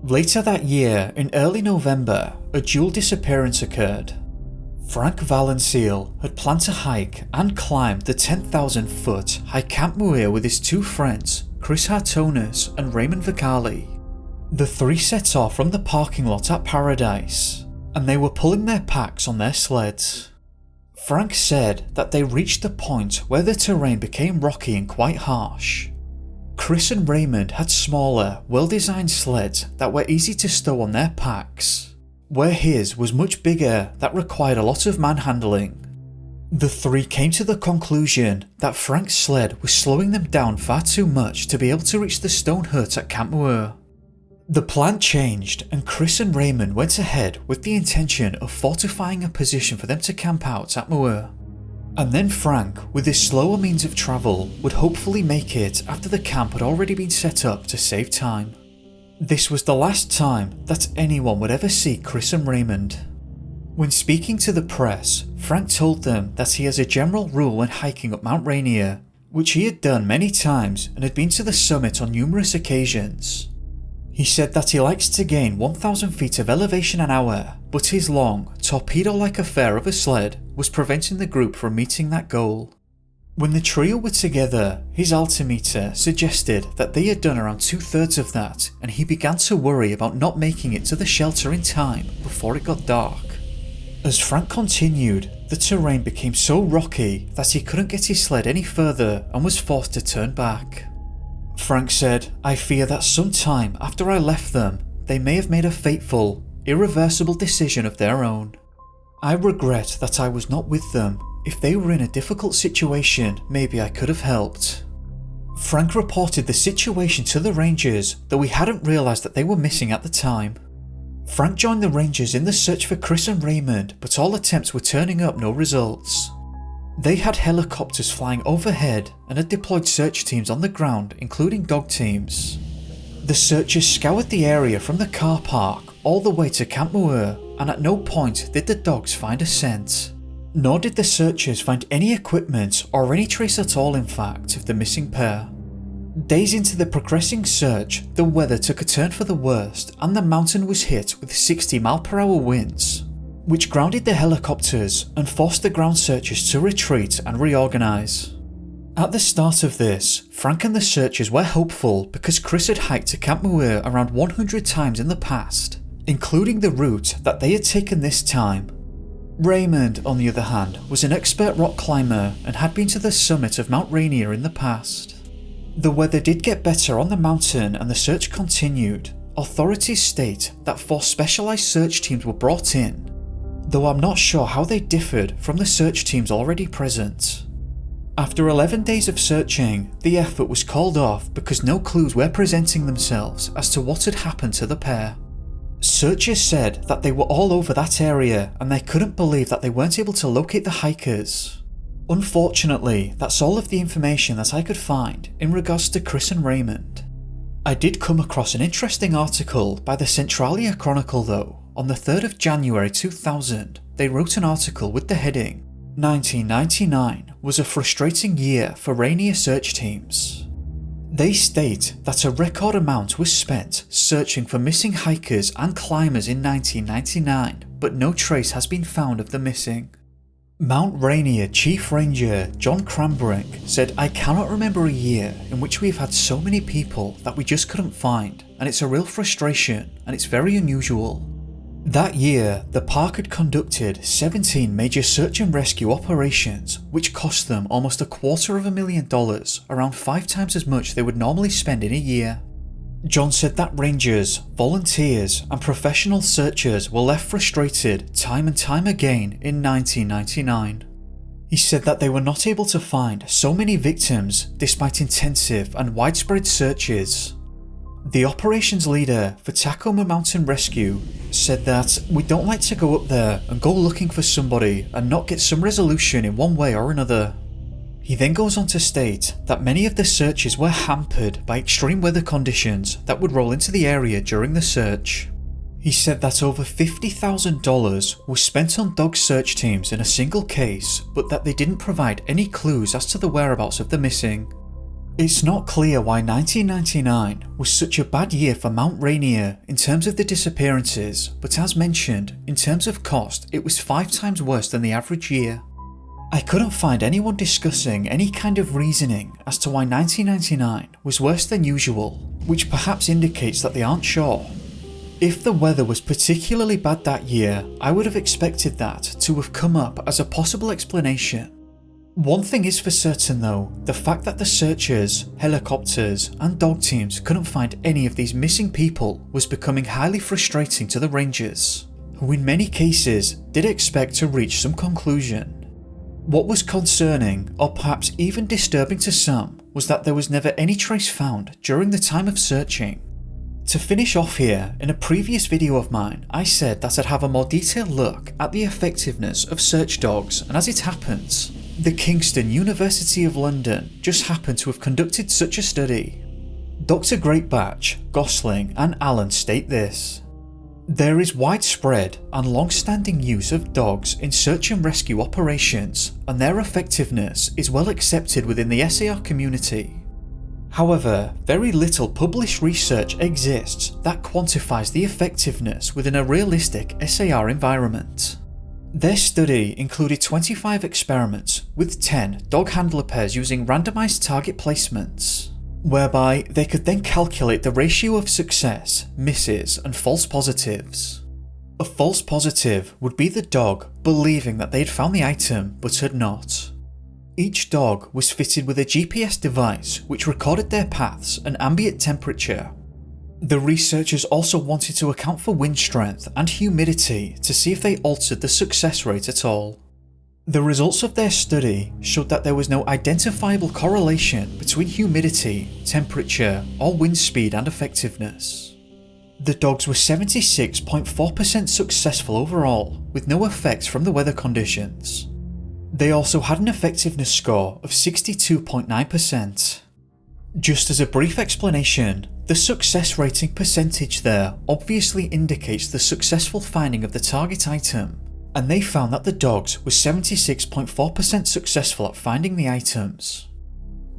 Later that year, in early November, a dual disappearance occurred. Frank Valenceal had planned to hike and climb the 10,000-foot high Camp Muir with his two friends, Chris Hartonis and Raymond Vicali. The three set off from the parking lot at Paradise, and they were pulling their packs on their sleds. Frank said that they reached the point where the terrain became rocky and quite harsh. Chris and Raymond had smaller, well-designed sleds that were easy to stow on their packs, where his was much bigger that required a lot of manhandling. The three came to the conclusion that Frank's sled was slowing them down far too much to be able to reach the stone hut at Camp Muir. The plan changed, and Chris and Raymond went ahead with the intention of fortifying a position for them to camp out at Muir. And then Frank, with his slower means of travel, would hopefully make it after the camp had already been set up to save time. This was the last time that anyone would ever see Chris and Raymond. When speaking to the press, Frank told them that he has a general rule when hiking up Mount Rainier, which he had done many times and had been to the summit on numerous occasions. He said that he likes to gain 1,000 feet of elevation an hour, but his long, torpedo-like affair of a sled was preventing the group from meeting that goal. When the trio were together, his altimeter suggested that they had done around 2/3 of that, and he began to worry about not making it to the shelter in time before it got dark. As Frank continued, the terrain became so rocky that he couldn't get his sled any further and was forced to turn back. Frank said, "I fear that sometime after I left them, they may have made a fateful, irreversible decision of their own. I regret that I was not with them. If they were in a difficult situation, maybe I could have helped." Frank reported the situation to the Rangers, though he hadn't realised that they were missing at the time. Frank joined the Rangers in the search for Chris and Raymond, but all attempts were turning up no results. They had helicopters flying overhead and had deployed search teams on the ground, including dog teams. The searchers scoured the area from the car park all the way to Camp Muir, and at no point did the dogs find a scent. Nor did the searchers find any equipment or any trace at all, in fact, of the missing pair. Days into the progressing search, the weather took a turn for the worst and the mountain was hit with 60-mile-per-hour winds, which grounded the helicopters and forced the ground searchers to retreat and reorganize. At the start of this, Frank and the searchers were hopeful because Chris had hiked to Camp Muir around 100 times in the past, including the route that they had taken this time. Raymond, on the other hand, was an expert rock climber and had been to the summit of Mount Rainier in the past. The weather did get better on the mountain and the search continued. Authorities state that 4 specialized search teams were brought in, though I'm not sure how they differed from the search teams already present. After 11 days of searching, the effort was called off because no clues were presenting themselves as to what had happened to the pair. Searchers said that they were all over that area and they couldn't believe that they weren't able to locate the hikers. Unfortunately, that's all of the information that I could find in regards to Chris and Raymond. I did come across an interesting article by the Centralia Chronicle though. On the 3rd of January 2000, they wrote an article with the heading, "1999 was a frustrating year for Rainier search teams." They state that a record amount was spent searching for missing hikers and climbers in 1999, but no trace has been found of the missing. Mount Rainier Chief Ranger John Cranbrink said, "I cannot remember a year in which we've had so many people that we just couldn't find, and it's a real frustration and it's very unusual." That year, the park had conducted 17 major search and rescue operations, which cost them almost $250,000, around 5 times as much they would normally spend in a year. John said that rangers, volunteers, and professional searchers were left frustrated time and time again in 1999. He said that they were not able to find so many victims despite intensive and widespread searches. The operations leader for Tacoma Mountain Rescue said that, "We don't like to go up there and go looking for somebody and not get some resolution in one way or another." He then goes on to state that many of the searches were hampered by extreme weather conditions that would roll into the area during the search. He said that over $50,000 was spent on dog search teams in a single case, but that they didn't provide any clues as to the whereabouts of the missing. It's not clear why 1999 was such a bad year for Mount Rainier in terms of the disappearances, but as mentioned, in terms of cost, it was 5 times worse than the average year. I couldn't find anyone discussing any kind of reasoning as to why 1999 was worse than usual, which perhaps indicates that they aren't sure. If the weather was particularly bad that year, I would have expected that to have come up as a possible explanation. One thing is for certain though, the fact that the searchers, helicopters and dog teams couldn't find any of these missing people was becoming highly frustrating to the rangers, who in many cases did expect to reach some conclusion. What was concerning, or perhaps even disturbing to some, was that there was never any trace found during the time of searching. To finish off here, in a previous video of mine, I said that I'd have a more detailed look at the effectiveness of search dogs, and as it happens, the Kingston University of London just happened to have conducted such a study. Dr. Greatbatch, Gosling and Allen state this: there is widespread and long-standing use of dogs in search and rescue operations, and their effectiveness is well accepted within the SAR community. However, very little published research exists that quantifies the effectiveness within a realistic SAR environment. Their study included 25 experiments with 10 dog handler pairs using randomized target placements, whereby they could then calculate the ratio of success, misses, and false positives. A false positive would be the dog believing that they had found the item but had not. Each dog was fitted with a GPS device which recorded their paths and ambient temperature. The researchers also wanted to account for wind strength and humidity to see if they altered the success rate at all. The results of their study showed that there was no identifiable correlation between humidity, temperature, or wind speed and effectiveness. The dogs were 76.4% successful overall, with no effects from the weather conditions. They also had an effectiveness score of 62.9%. Just as a brief explanation, the success rating percentage there obviously indicates the successful finding of the target item, and they found that the dogs were 76.4% successful at finding the items.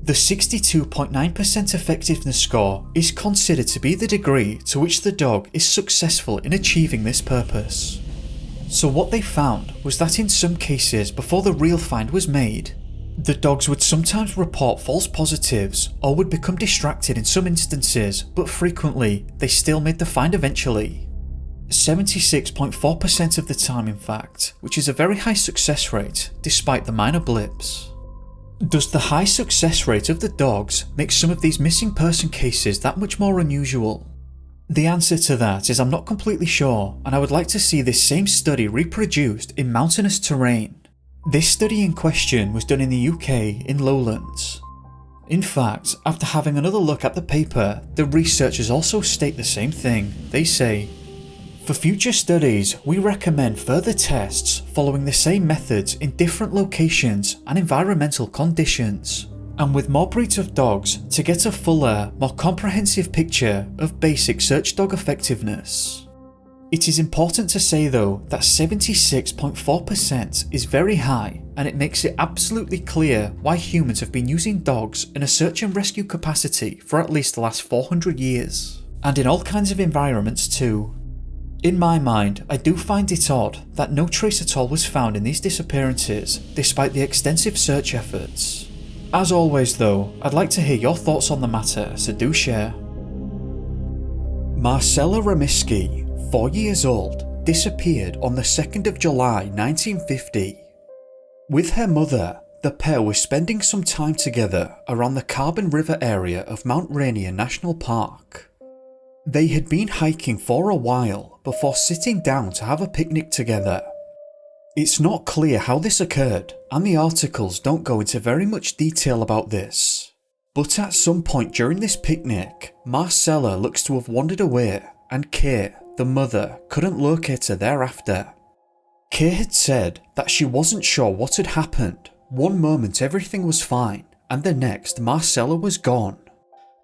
The 62.9% effectiveness score is considered to be the degree to which the dog is successful in achieving this purpose. So what they found was that in some cases before the real find was made, the dogs would sometimes report false positives or would become distracted in some instances, but frequently they still made the find eventually. 76.4% of the time in fact, which is a very high success rate despite the minor blips. Does the high success rate of the dogs make some of these missing person cases that much more unusual? The answer to that is I'm not completely sure, and I would like to see this same study reproduced in mountainous terrain. This study in question was done in the UK in lowlands. In fact, after having another look at the paper, the researchers also state the same thing. They say, for future studies, we recommend further tests following the same methods in different locations and environmental conditions, and with more breeds of dogs to get a fuller, more comprehensive picture of basic search dog effectiveness. It is important to say though that 76.4% is very high, and it makes it absolutely clear why humans have been using dogs in a search and rescue capacity for at least the last 400 years, and in all kinds of environments too. In my mind, I do find it odd that no trace at all was found in these disappearances despite the extensive search efforts. As always though, I'd like to hear your thoughts on the matter, so do share. Marcella Remiski, 4 years old, disappeared on the 2nd of July 1950. With her mother, the pair were spending some time together around the Carbon River area of Mount Rainier National Park. They had been hiking for a while before sitting down to have a picnic together. It's not clear how this occurred, and the articles don't go into very much detail about this. But at some point during this picnic, Marcella looks to have wandered away, and Kay, the mother, couldn't locate her thereafter. Kay had said that she wasn't sure what had happened, one moment everything was fine, and the next Marcella was gone.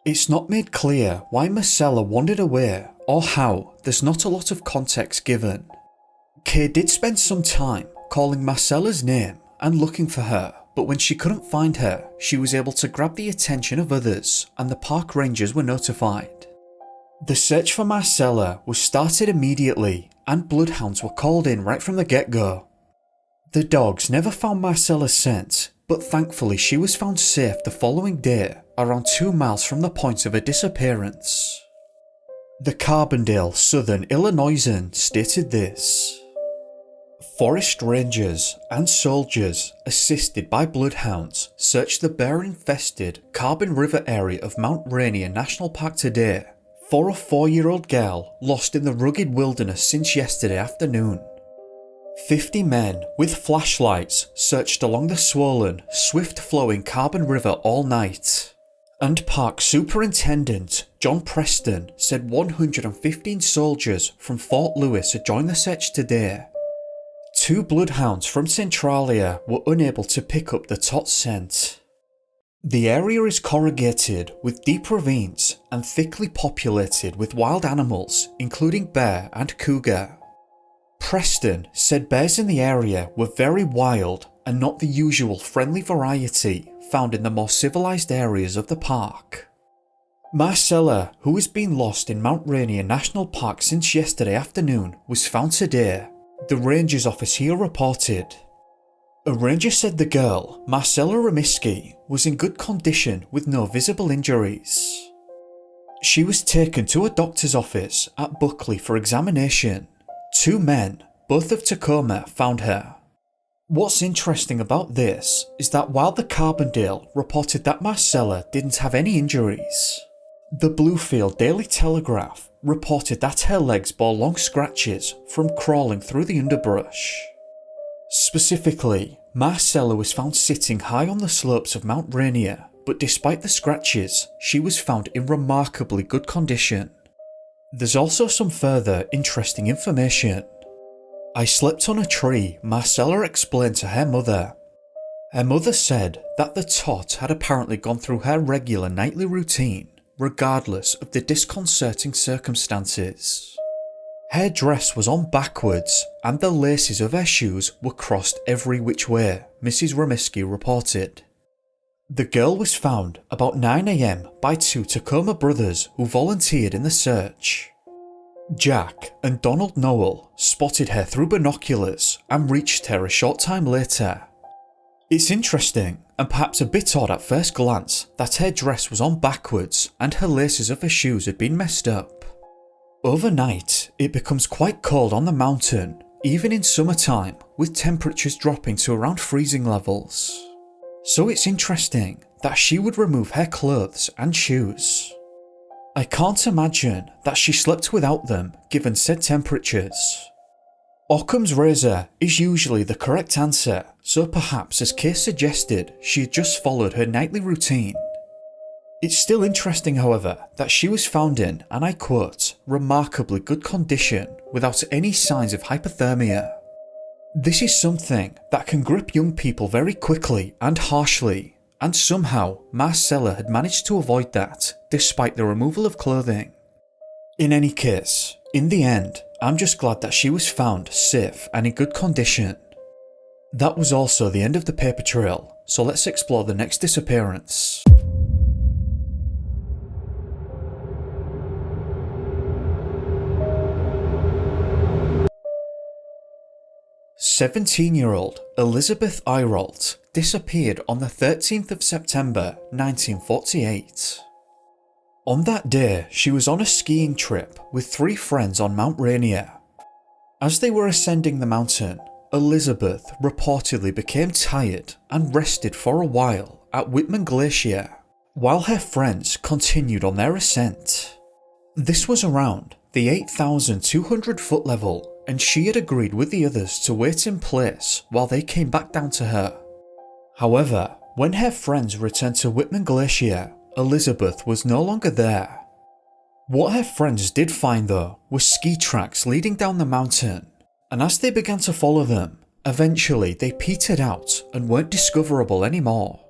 It's not made clear why Marcella wandered away or how. There's not a lot of context given. Kay did spend some time calling Marcella's name and looking for her, but when she couldn't find her, she was able to grab the attention of others and the park rangers were notified. The search for Marcella was started immediately and bloodhounds were called in right from the get-go. The dogs never found Marcella's scent, but thankfully she was found safe the following day around 2 miles from the point of her disappearance. The Carbondale Southern Illinoisan stated this: "Forest rangers and soldiers assisted by bloodhounds searched the bear-infested Carbon River area of Mount Rainier National Park today for a 4-year-old girl lost in the rugged wilderness since yesterday afternoon. 50 men with flashlights searched along the swollen, swift-flowing Carbon River all night." And Park Superintendent John Preston said 115 soldiers from Fort Lewis had joined the search today. 2 bloodhounds from Centralia were unable to pick up the tot scent. The area is corrugated with deep ravines and thickly populated with wild animals, including bear and cougar. Preston said bears in the area were very wild and not the usual friendly variety found in the more civilized areas of the park. Marcella, who has been lost in Mount Rainier National Park since yesterday afternoon, was found today, the ranger's office here reported. A ranger said the girl, Marcella Remiski, was in good condition with no visible injuries. She was taken to a doctor's office at Buckley for examination. 2 men, both of Tacoma, found her. What's interesting about this is that while the Carbondale reported that Marcella didn't have any injuries, the Bluefield Daily Telegraph reported that her legs bore long scratches from crawling through the underbrush. Specifically, Marcella was found sitting high on the slopes of Mount Rainier, but despite the scratches, she was found in remarkably good condition. There's also some further interesting information. "I slept on a tree," Marcella explained to her mother. Her mother said that the tot had apparently gone through her regular nightly routine, regardless of the disconcerting circumstances. Her dress was on backwards and the laces of her shoes were crossed every which way, Mrs. Remiski reported. The girl was found about 9 AM by 2 Tacoma brothers who volunteered in the search. Jack and Donald Noel spotted her through binoculars and reached her a short time later. It's interesting, and perhaps a bit odd at first glance, that her dress was on backwards and her laces of her shoes had been messed up. Overnight, it becomes quite cold on the mountain, even in summertime, with temperatures dropping to around freezing levels. So it's interesting that she would remove her clothes and shoes. I can't imagine that she slept without them given said temperatures. Occam's razor is usually the correct answer, so perhaps as Kay suggested, she had just followed her nightly routine. It's still interesting, however, that she was found in, and I quote, remarkably good condition without any signs of hypothermia. This is something that can grip young people very quickly and harshly, and somehow Marcella had managed to avoid that despite the removal of clothing. In any case, in the end, I'm just glad that she was found safe and in good condition. That was also the end of the paper trail, so let's explore the next disappearance. 17-year-old Elizabeth Eirault disappeared on the 13th of September 1948. On that day, she was on a skiing trip with 3 friends on Mount Rainier. As they were ascending the mountain, Elizabeth reportedly became tired and rested for a while at Whitman Glacier, while her friends continued on their ascent. This was around the 8,200 foot level, and she had agreed with the others to wait in place while they came back down to her. However, when her friends returned to Whitman Glacier, Elizabeth was no longer there. What her friends did find though were ski tracks leading down the mountain, and as they began to follow them, Eventually they petered out and weren't discoverable anymore.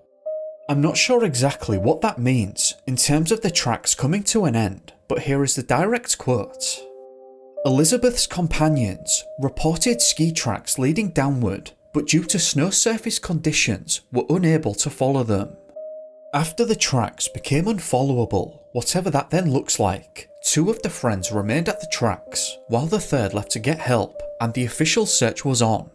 I'm not sure exactly what that means in terms of the tracks coming to an end, but here is the direct quote. Elizabeth's companions reported ski tracks leading downward, but due to snow surface conditions were unable to follow them. After the tracks became unfollowable, whatever that then looks like, two of the friends remained at the tracks while the third left to get help and the official search was on.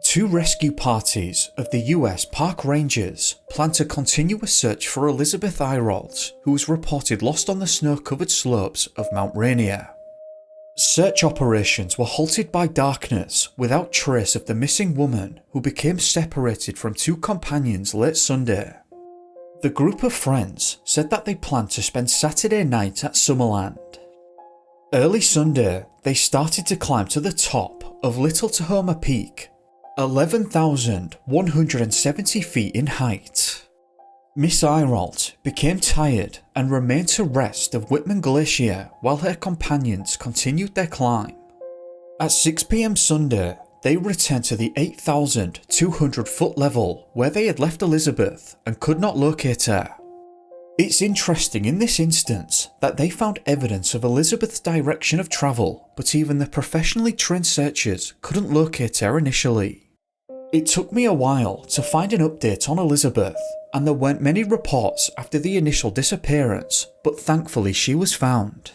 Two rescue parties of the US Park Rangers plan to continue a search for Elizabeth Eyrault, who was reported lost on the snow-covered slopes of Mount Rainier. Search operations were halted by darkness without trace of the missing woman, who became separated from two companions late Sunday. The group of friends said that they planned to spend Saturday night at Summerland. Early Sunday, they started to climb to the top of Little Tahoma Peak, 11,170 feet in height. Miss Eyrault became tired and remained to rest of Whitman Glacier while her companions continued their climb. At 6 p.m. Sunday, they returned to the 8,200 foot level where they had left Elizabeth and could not locate her. It's interesting in this instance that they found evidence of Elizabeth's direction of travel, but even the professionally trained searchers couldn't locate her initially. It took me a while to find an update on Elizabeth, and there weren't many reports after the initial disappearance, but thankfully she was found.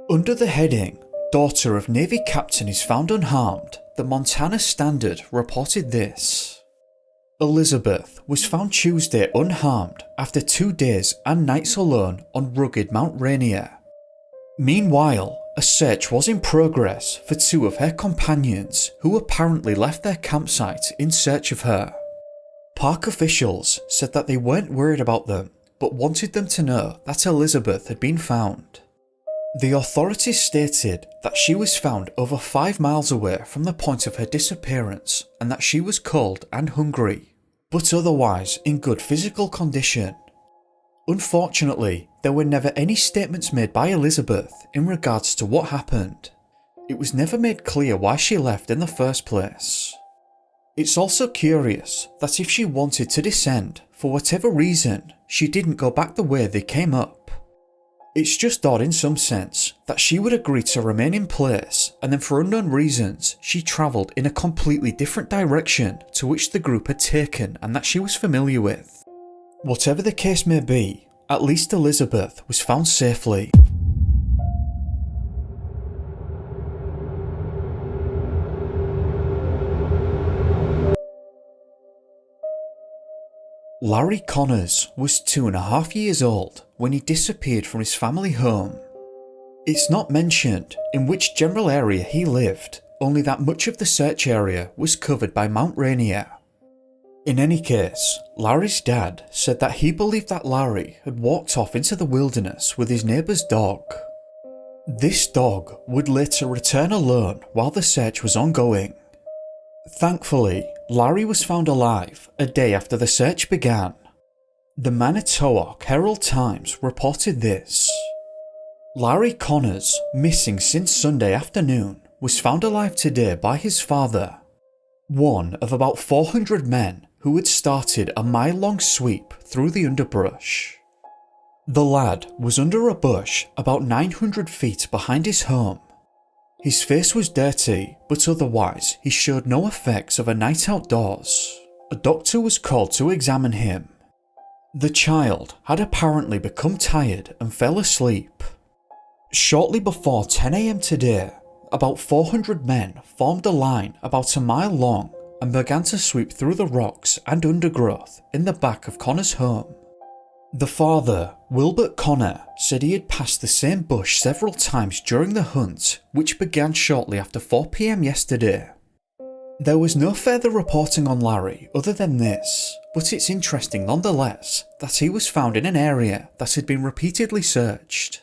Under the heading, Daughter of Navy Captain is found unharmed, the Montana Standard reported this. Elizabeth was found Tuesday unharmed after 2 days and nights alone on rugged Mount Rainier. Meanwhile, a search was in progress for two of her companions who apparently left their campsite in search of her. Park officials said that they weren't worried about them, but wanted them to know that Elizabeth had been found. The authorities stated that she was found over 5 miles away from the point of her disappearance and that she was cold and hungry, but otherwise in good physical condition. Unfortunately, there were never any statements made by Elizabeth in regards to what happened. It was never made clear why she left in the first place. It's also curious that if she wanted to descend, for whatever reason, she didn't go back the way they came up. It's just odd in some sense that she would agree to remain in place and then for unknown reasons she travelled in a completely different direction to which the group had taken and that she was familiar with. Whatever the case may be, at least Elizabeth was found safely. Larry Connors was 2.5 years old when he disappeared from his family home. It's not mentioned in which general area he lived, only that much of the search area was covered by Mount Rainier. In any case, Larry's dad said that he believed that Larry had walked off into the wilderness with his neighbour's dog. This dog would later return alone while the search was ongoing. Thankfully, Larry was found alive a day after the search began. The Manitowoc Herald-Times reported this. Larry Connors, missing since Sunday afternoon, was found alive today by his father, one of about 400 men who had started a mile-long sweep through the underbrush. The lad was under a bush about 900 feet behind his home. His face was dirty, but otherwise he showed no effects of a night outdoors. A doctor was called to examine him. The child had apparently become tired and fell asleep. Shortly before 10 AM today, about 400 men formed a line about a mile long and began to sweep through the rocks and undergrowth in the back of Connor's home. The father, Wilbert Connor, said he had passed the same bush several times during the hunt, which began shortly after 4 PM yesterday. There was no further reporting on Larry other than this, but it's interesting nonetheless that he was found in an area that had been repeatedly searched.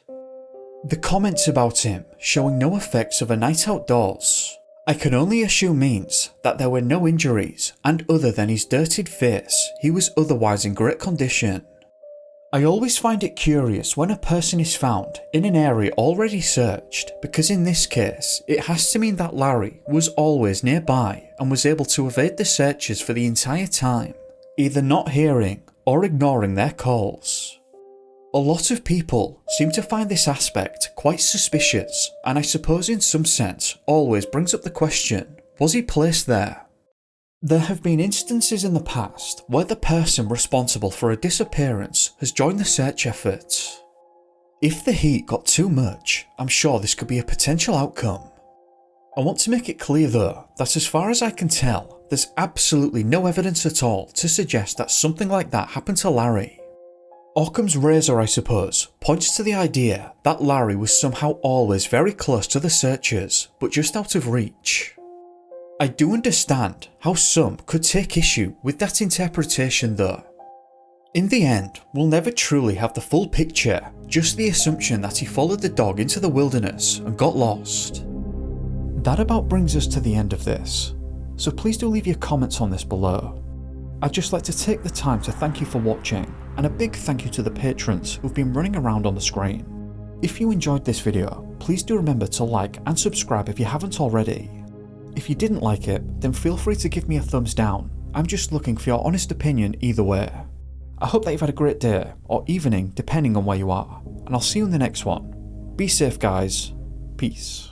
The comments about him showing no effects of a night outdoors, I can only assume means that there were no injuries and other than his dirtied face, he was otherwise in great condition. I always find it curious when a person is found in an area already searched, because in this case, it has to mean that Larry was always nearby and was able to evade the searchers for the entire time, either not hearing or ignoring their calls. A lot of people seem to find this aspect quite suspicious, and I suppose in some sense always brings up the question, was he placed there? There have been instances in the past where the person responsible for a disappearance has joined the search effort. If the heat got too much, I'm sure this could be a potential outcome. I want to make it clear though, that as far as I can tell, there's absolutely no evidence at all to suggest that something like that happened to Larry. Occam's razor, I suppose, points to the idea that Larry was somehow always very close to the searchers, but just out of reach. I do understand how some could take issue with that interpretation though. In the end, we'll never truly have the full picture, just the assumption that he followed the dog into the wilderness and got lost. That about brings us to the end of this, so please do leave your comments on this below. I'd just like to take the time to thank you for watching, and a big thank you to the patrons who've been running around on the screen. If you enjoyed this video, please do remember to like and subscribe if you haven't already. If you didn't like it, then feel free to give me a thumbs down. I'm just looking for your honest opinion either way. I hope that you've had a great day, or evening depending on where you are, and I'll see you in the next one. Be safe guys, peace.